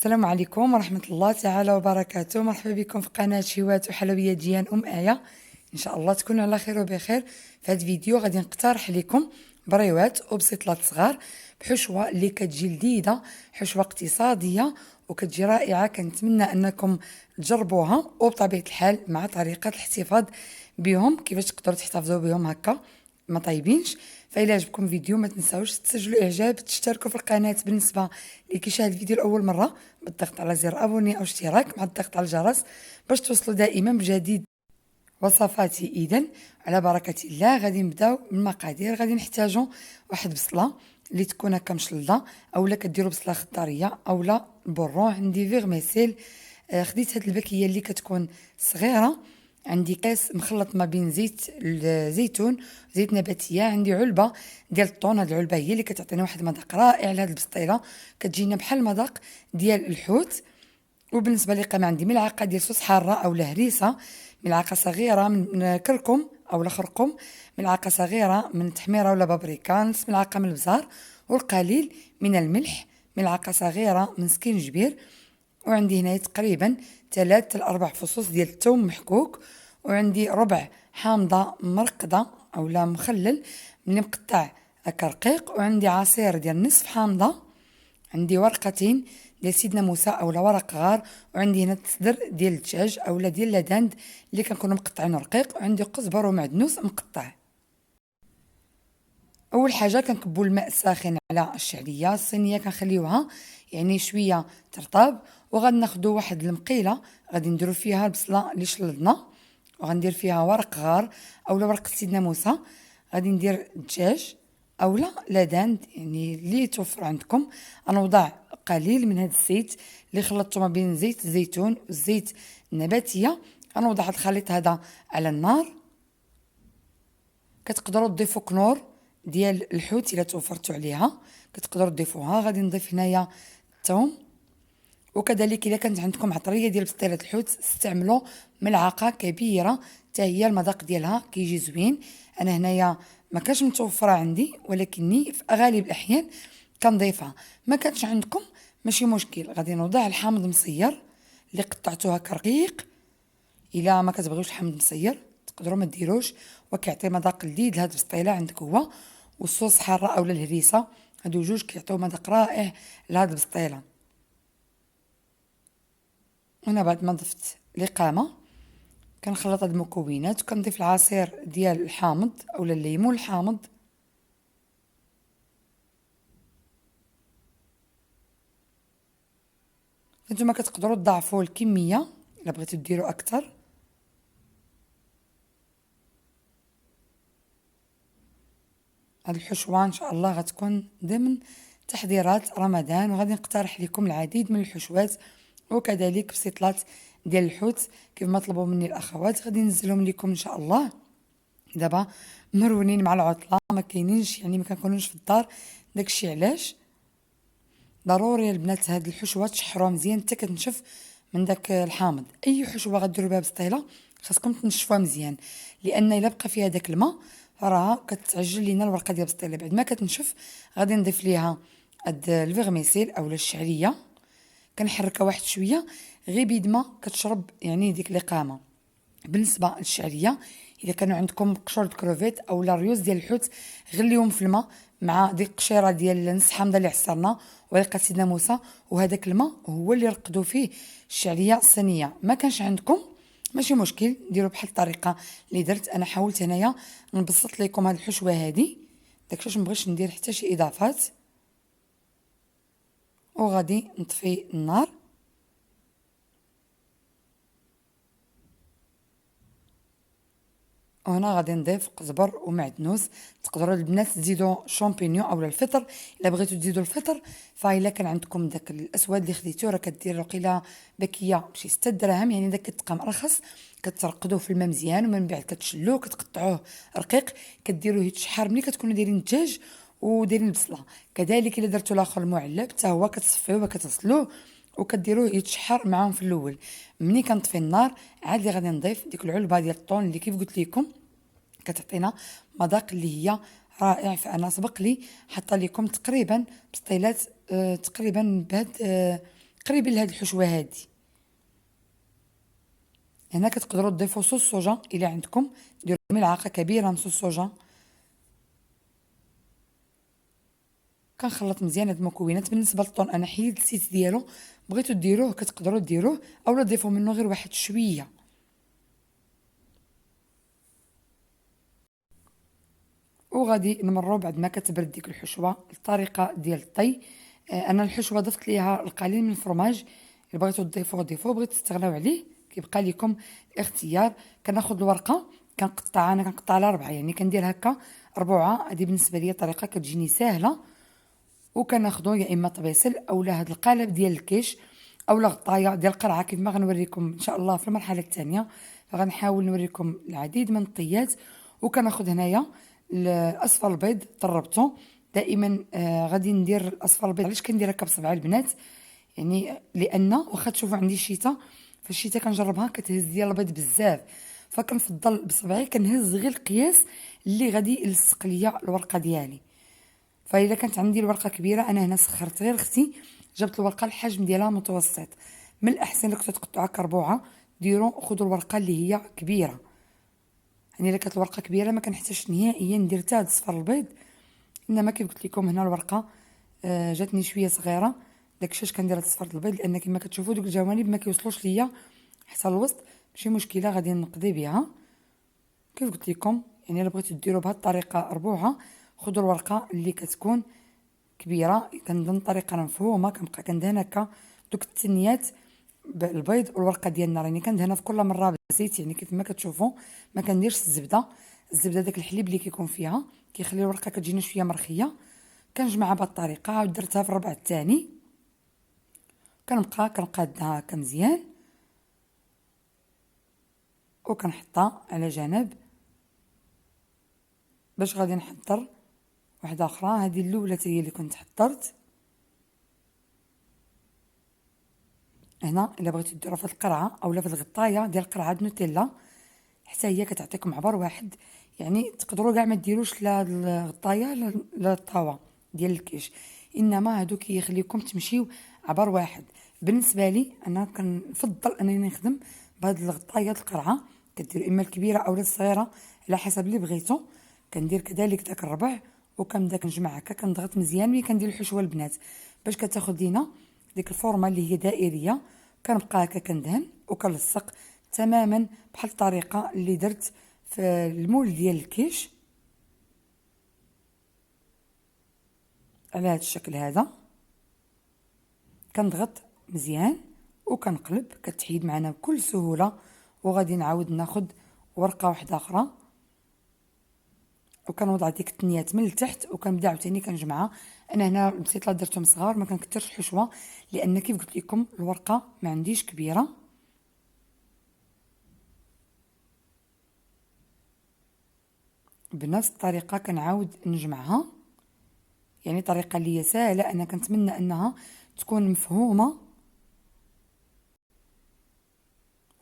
السلام عليكم ورحمة الله تعالى وبركاته. مرحبا بكم في قناة شهوات وحلويات جيان آية. إن شاء الله تكونوا على خير وبخير. في هذا الفيديو غادي نقترح لكم بريوات وبسيطلات صغار بحشوة اللي كتجي لذيذة، حشوة اقتصادية وكتجي رائعة. كنتمنى أنكم تجربوها وبطبيعة الحال مع طريقة الاحتفاظ بهم، كيفاش تقدروا تحتفظوا بهم هكا ما طايبينش. فإلا عجبكم الفيديو ما تنساوش تسجلوا اعجاب، تشتركوا في القناه بالنسبه اللي كيشاهد الفيديو لاول مره بالضغط على زر ابوني او اشتراك مع الضغط على الجرس باش توصلوا دائما بجديد وصفاتي. اذا على بركه الله غادي نبداو من المقادير. غادي نحتاجوا واحد بصله اللي تكون هكا مشلضه، اولا كديروا بصله خضاريه اولا بورون. عندي فيغميسيل، خديت هاد الباكيه اللي كتكون صغيره. عندي كاس مخلط ما بين زيت الزيتون زيت نباتيه. عندي علبه ديال الطون، هاد العلبه هي اللي كتعطينا واحد المذاق رائع لهاد البسطيله، كتجينا بحال المذاق ديال الحوت. وبالنسبه للقيمه عندي ملعقه ديال صوص حاره اولا هريسه، ملعقه صغيره من كركم اولا خرقوم، ملعقه صغيره من تحميره ولا بابريكا، نص ملعقه من البزار والقليل من الملح، ملعقه صغيره من سكينجبير. وعندي هنا تقريبا 3 ل 4 فصوص ديال الثوم محكوك. وعندي ربع حامضه مرقده اولا مخلل اللي مقطع هكا رقيق. وعندي عصير ديال نصف حامضه. عندي ورقتين ديال سيدنا موسى اولا ورق غار. وعندي هنا التصدر ديال الدجاج اولا ديال لاداند اللي كنكونوا مقطعين رقيق. وعندي قزبر ومعدنوس مقطع. اول حاجه كنكبوا الماء الساخن على الشعريه الصينيه، كنخليوها يعني شويه ترطب. وغادي ناخذوا واحد المقيله غادي نديروا فيها البصله اللي شلضنا، وغندير فيها ورق غار اولا ورقه سيدنا موسى. غادي ندير الدجاج اولا لاداند يعني اللي توفر عندكم. غنوضع قليل من هذا الزيت اللي خلطته ما بين زيت الزيتون والزيت النباتيه. غنوضع هذا الخليط هذا على النار. كتقدروا تضيفوا كنور ديال الحوت الا توفرتوا عليها كتقدروا تضيفوها. غادي نضيف هنايا الثوم، وكذلك الا كانت عندكم عطريه ديال بسطيله الحوت استعملوا ملعقه كبيره حتى هي المذاق ديالها كيجي زوين. انا هنايا ما كانش متوفره عندي ولكني في غالب الاحيان كنضيفها. ما كانش عندكم ماشي مشكل. غادي نوضع الحامض مصير اللي قطعتوها كرقيق. الا ما كتبغيوش الحامض مصير تقدروا ما ديروش، وكيعطي مذاق لذيذ لهاد البسطيله عندك هو والصوص حاره اولا الهريسه. هادو جوج كيعطيو مذاق رائع لهاد البسطيله. هنا بعد ما ضفت القامه كنخلط هاد المكونات وكنضيف العصير ديال الحامض اولا الليمون الحامض. نتوما كتقدروا تضاعفوا الكميه الا بغيتو ديروا اكثر. هاد الحشوه ان شاء الله غتكون ضمن تحضيرات رمضان، وغادي نقترح لكم العديد من الحشوات وكذلك بسيطلات ديال الحوت كيف ما طلبوا مني الاخوات. غادي ننزلهم لكم ان شاء الله. دابا مرونين مع العطله ما كاينينش يعني ما كنكونوش في الدار، داكشي علاش ضروري البنات هاد الحشوه تشحروها مزيان حتى كتنشف من داك الحامض. اي حشوه غديروا بها بسطيله خاصكم تنشفوها مزيان، لان الا بقى فيها داك الماء راها كتعجل لينا الورقه ديال البسطيله. بعد ما كتنشف غادي نضيف ليها هاد الفيغميسيل اولا الشعريه. كنحركها واحد شويه غير بيد ما كتشرب يعني ديك القامه. بالنسبه للشعريه اذا كانوا عندكم قشور كروفيت اولا ريوز ديال الحوت غليهم في الماء مع ديك القشيره ديال نص حامضه اللي عصرنا ورقه سيدنا موسى، وهذاك الماء هو اللي رقدوا فيه الشعريه الصينيه. ما كانش عندكم ماشي مشكل ديروا بحال الطريقه اللي درت انا. حاولت هنايا نبسط لكم هذه الحشوه هذه داكشي مبغيتش ندير حتى شي اضافات. وغادي نطفي النار. وهنا غادي نضيف قزبر ومعدنوس. تقدروا البنات تزيدوا شامبينيون اولا الفطر الا بغيتوا تزيدوا الفطر. فالا كان عندكم داك الاسود اللي خديتوه راه كدير قيله باكيه بشي 6 دراهم يعني داك كتبقى مرخص. كترقدوه في الماء مزيان ومن بعد كتشلوه كتقطعوه رقيق كديروه يتشحر ملي كتكونوا دايرين الدجاج ودايرين البصله. كذلك الا درتوا الاخر المعلب حتى هو كتصفيوه وكتغسلوه وكديروه يتشحر معاهم في الاول. ملي كنطفي النار عاد غادي نضيف ديك العلبه ديال الطون اللي كيف قلت لكم كتعطينا مذاق اللي هي رائع. فانا سبق لي حاطه لكم تقريبا بسطيلات تقريبا بهاد قريبين لهاد الحشوه هادي. هنا كتقدروا تضيفوا صوص صوجا الى عندكم، ديروا ملعقه كبيره من صوص صوجا. كنخلط مزيان هاد المكونات. بالنسبه للطون انا حيدت الزيت ديالو، بغيتو ديروه كتقدروا ديروه اولا تضيفوا منه غير واحد شويه. وغادي نمروا بعد ما كتبرد ديك الحشوه الطريقه ديال الطي. انا الحشوه ضفت ليها القليل من الفرماج، اللي بغيتو تضيفوه ضيفوه، بغيتو تستغناو عليه كيبقى لكم الاختيار. كناخذ الورقه كنقطعها، انا كنقطع على 4، يعني كندير هكا ربعه. هذه بالنسبه لي طريقه كتجيني سهله. وكناخذوا يا اما طبيسل اولا هذا القالب ديال الكيش اولا غطايه ديال القرعه كيف ما غنوريكم ان شاء الله في المرحله الثانيه. فغنحاول نوريكم العديد من الطيات. وكناخذ هنايا الاصفر البيض طربته دائما. غادي ندير الاصفر البيض. علاش كندير هكا بصبع البنات؟ يعني لان واخا تشوفوا عندي الشتاء، في الشتاء كنجربها كتهز ديال البيض بزاف، فكنفضل بصبعي كنهز غير القياس اللي غادي يلصق ليا الورقه ديالي. فاذا كانت عندي الورقه كبيره، انا هنا سخرت غير اختي، جبت الورقه الحجم ديالها متوسط. من الاحسن لك تقطعوا كربوعه، ديروا خذوا الورقه اللي هي كبيره. يعني الا كانت الورقه كبيره ما كنحتاجش نهائيا ندير حتى هاد صفر البيض. انما كيف قلت لكم هنا الورقه جاتني شويه صغيره، داكشي علاش كندير هاد صفر البيض، لان كما كتشوفوا دوك الجوانب ما كيوصلوش ليا حتى الوسط. ماشي مشكله غادي نقضي بها كيف قلت لكم. يعني الا بغيتو ديروا بهذه الطريقه ربوعه، خذوا الورقه اللي كتكون كبيره. كنظن الطريقه راه مفهومه. كنبقى كندهن هكا دوك التنيات بالبيض والورقه ديالنا، راني كندهنها في كل مره بالزيت، يعني كيف ما كتشوفوا ما كنديرش الزبده. الزبده داك الحليب اللي كيكون فيها كيخلي الورقه كتجينا شويه مرخيه. كنجمعها بهذه الطريقه. عاود درتها في الربع الثاني، كنبقى كنقادها هكا مزيان وكنحطها على جنب باش غادي نحضر واحده اخرى. هذه الاولى هي اللي كنت حضرت. هنا الا بغيتو ديروها في القرعه اولا في الغطايه ديال القرعه نوتيلا، حتى هي كتعطيكم عبر واحد. يعني تقدروا كاع ما ديروش لا الغطايه لا الطاوه ديال الكيش، انما هادو كيخليكم تمشيو عبر واحد. بالنسبه لي انا كنفضل انني نخدم بهاد الغطايه القرعه. كدير اما الكبيره اولا الصغيره على حسب اللي بغيتو. كندير كذلك داك الربع وكنبدا كنجمع هكا كنضغط مزيان ملي كندير الحشوه البنات باش كتاخذ لينا ديك الفورمه اللي هي دائريه. كنبقى هكا كندهن وكنلصق تماما بحال الطريقه اللي درت في المول ديال الكيش على هذا الشكل هذا. كنضغط مزيان وكنقلب كتحيد معنا بكل سهوله. وغادي نعاود ناخذ ورقه واحده اخرى وكنوضع ديك التنيات من التحت وكنبدا عاوتاني كنجمعها. انا هنا البسيطه درتهم صغار، ما كنكثرش الحشوه لان كيف قلت لكم الورقه ما عنديش كبيره. بنفس الطريقه كنعاود نجمعها. يعني طريقه اللي هي سهله، انا كنتمنى انها تكون مفهومه.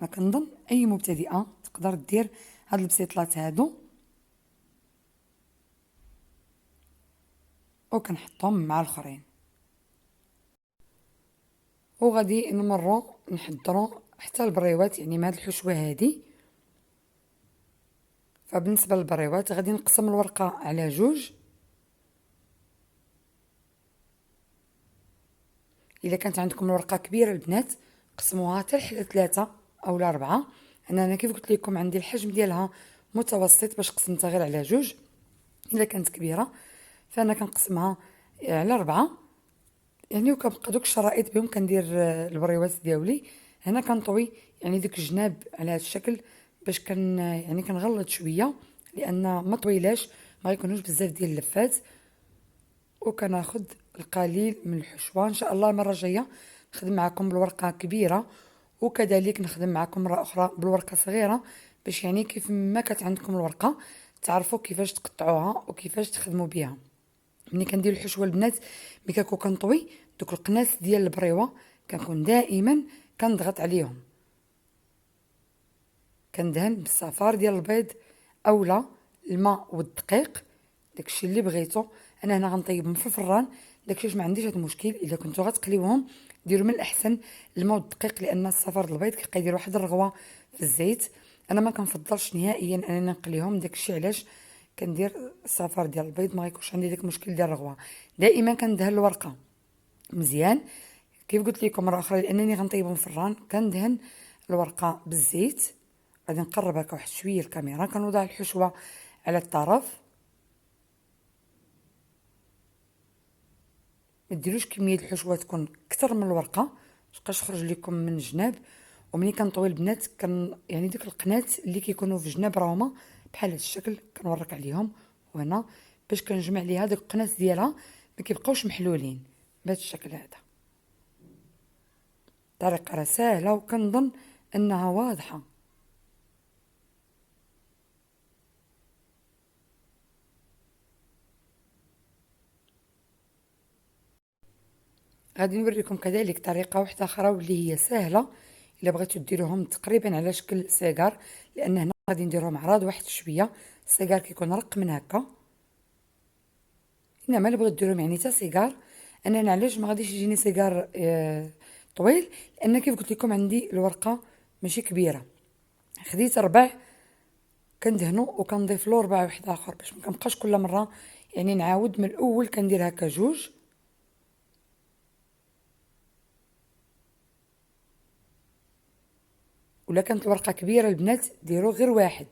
ما كنظن اي مبتدئه تقدر دير هاد البسيطلات هادو. وكنحطهم مع الاخرين وغادي نمروا نحضروا حتى البريوات، يعني مع هاد الحشوه هادي. فبالنسبه للبريوات غادي نقسم الورقه على جوج. اذا كانت عندكم الورقه كبيره البنات قسموها حتى لحد 3 او 4. انا كيف قلت لكم عندي الحجم ديالها متوسط باش قسمتها غير على جوج. اذا كانت كبيره فانا كنقسمها على 4. يعني وكنبقى دوك الشرائط بهم كندير البريوات ديالي. هنا كنطوي يعني ديك الجناب على هذا الشكل باش يعني كنغلط شويه لان ما طويلاش ما يكونوش بزاف ديال اللفات. وكناخذ القليل من الحشوه. ان شاء الله المره الجايه نخدم معكم بالورقه كبيره وكذلك نخدم معكم مره اخرى بالورقه صغيره باش يعني كيف ما كانت عندكم الورقه تعرفوا كيفاش تقطعوها وكيفاش تخدموا بها. ملي كندير الحشوه البنات ملي كنكون كنطوي دوك القناص ديال البريوه كنكون دائما كنضغط عليهم. كندهن بالصفار ديال البيض اولا الماء والدقيق داكشي اللي بغيتو. انا هنا غنطيبهم في الفران داكشي ما عنديش هاد المشكل. الا كنتو غتقليوهم ديروا من الاحسن الماء الدقيق، لان الصفار د البيض كيبقى يدير واحد الرغوه في الزيت. انا ما كنفضلش نهائيا انني نقليهم، داكشي علاش كندير الصفار ديال البيض ما غيكونش عندي داك المشكل ديال الرغوه. دائما كندهن الورقه مزيان كيف قلت لكم مره اخرى، لانني غنطيبهم في الران. كندهن الورقه بالزيت، غادي نقرب هكا واحد شويه الكاميرا، كنوضع الحشوه على الطرف. ما ديروش كميه الحشوه تكون اكثر من الورقه باش تخرج لكم من الجناب. وملي كنطوي البنات يعني ديك القنات اللي كيكونوا في الجناب راهما بحال هذا الشكل، كنورك عليهم وهنا باش كنجمع ليها ديك القنات ديالها ما كيبقاوش محلولين بهذا الشكل هذا. طريقه راه سهله وكنظن انها واضحه. غادي نوريكم كذلك طريقه واحده اخرى واللي هي سهله الا بغيتو ديروهم تقريبا على شكل سيجار، لان هنا غادي نديرهم عراض واحد شويه. السيجار كيكون رق من هكا، انما الا بغيت ديروهم يعني حتى سيجار. انا علاش ما غاديش يجيني سيجار طويل؟ لان كيف قلت لكم عندي الورقه ماشي كبيره. خديت ربع كندهنو وكنضيف له ربع واحد اخر باش ما كنبقاش كل مره يعني نعاود من الاول. كندير هكا جوج. ولا كانت الورقه كبيره البنات ديروا غير واحد.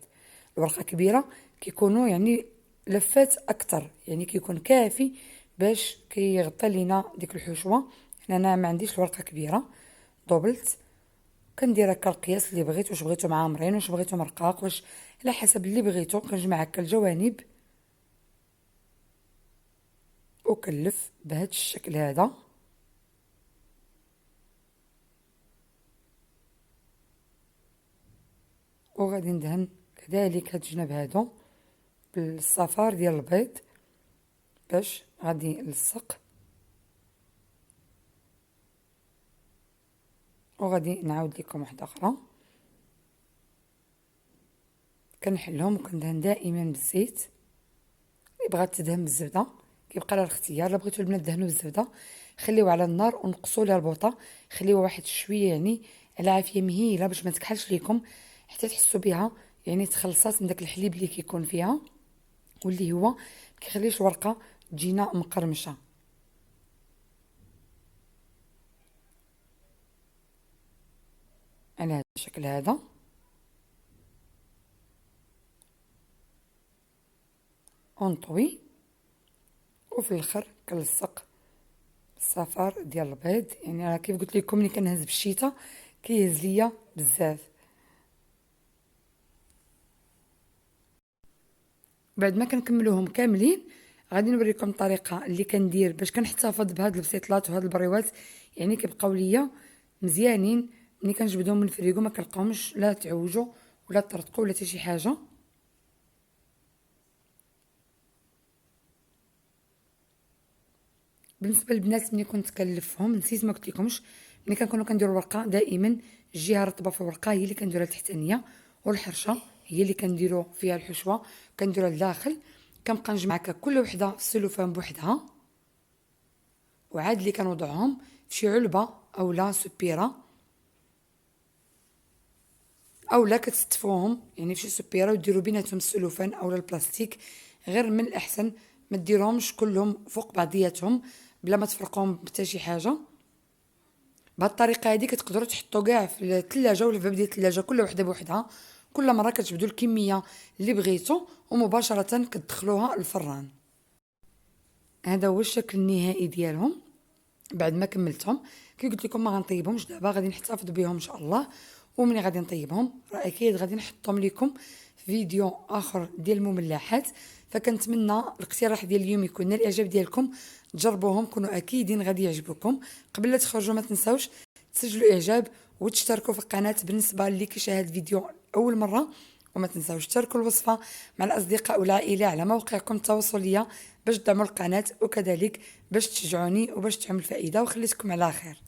الورقه كبيره كيكونوا يعني لفات اكثر، يعني كيكون كافي باش كيغطي لينا ديك الحشوه. انا ما عنديش الورقه كبيره، دوبلت. كندير هكا القياس اللي بغيت، واش بغيتو معامرين واش بغيتو مرقاق، واش على حسب اللي بغيتو. كنجمع هكا الجوانب وكنلف بهذا الشكل هذا. وغادي ندهن كذلك هاد الجناب هادو بالصفار ديال البيض باش غادي نلصق. وغادي نعاود لكم واحده اخرى. كنحلهم وكندهن دائما بالزيت. اللي بغات تدهن بالزبده كيبقى لها الاختيار. الا بغيتو البنات دهنوا بالزبده خليوها على النار ونقصوا لها البوطه، خليوها واحد شويه يعني على عافيه مهيله باش ما تكحلش لكم حتى تحسوا بها يعني تخلصات من داك الحليب اللي كيكون فيها، واللي هو كيخليش الورقه تجينا مقرمشه. على هذا الشكل هذا. ونطوي وفي الاخر كنلصق الصفار ديال البيض. يعني راه كيف قلت لكم ملي كنهز بالشيته كيهز ليا بزاف. بعد ما كنكملوهم كاملين غادي نوريكم الطريقه اللي كندير باش كنحتفظ بهاد البسيطلات وهاد البريوات، يعني كيبقاو ليا مزيانين ملي كنجبدهم من الفريغو، ما كنلقاهمش لا تعوجوا ولا طرطقوا ولا حتى شي حاجه. بالنسبه للبنات ملي كنت كنلفهم نسيت ما قلت لكمش، ملي كنكونوا كنديروا الورقه دائما الجهه الرطبه في الورقه هي اللي كنديروها التحتانيه، والحرشه هي اللي كنديروا فيها الحشوه كنديروها لداخل. كنبقى نجمع هكا كل وحده في السلوفان بوحدها، وعاد اللي كنوضعهم في شي علبه اولا سبيره، اولا كتستفوهم يعني في شي سبيره وديروا بيناتهم السلوفان اولا البلاستيك. غير من الاحسن ما ديروهمش كلهم فوق بعضياتهم بلا ما تفرقوهم حتى شي حاجه. بهذه الطريقه هذه كتقدروا تحطوا كاع في الثلاجه ولا في باب ديال الثلاجه كل وحده بوحدها. كل مره كتجبدوا الكميه اللي بغيتوا ومباشره كتدخلوها الفران. هذا هو الشكل النهائي ديالهم بعد ما كملتهم. كي قلت لكم ما غنطيبهمش دابا، غادي نحتفظ بهم ان شاء الله. ومني غادي نطيبهم راه اكيد غادي نحطهم لكم في فيديو اخر ديال المملحات. فكنتمنى الاقتراح ديال اليوم يكون الاعجاب ديالكم، تجربوهم كونوا اكيدين غادي يعجبوكم. قبل لا تخرجوا ما تنساوش تسجلوا اعجاب وتشتركوا في القناه بالنسبه اللي كيشاهد فيديو اول مره، وما تنساوش تشاركوا الوصفه مع الاصدقاء والعائله على موقعكم التواصليه باش تدعموا القناه، وكذلك باش تشجعوني وباش تعمل فائده. وخليتكم على خير.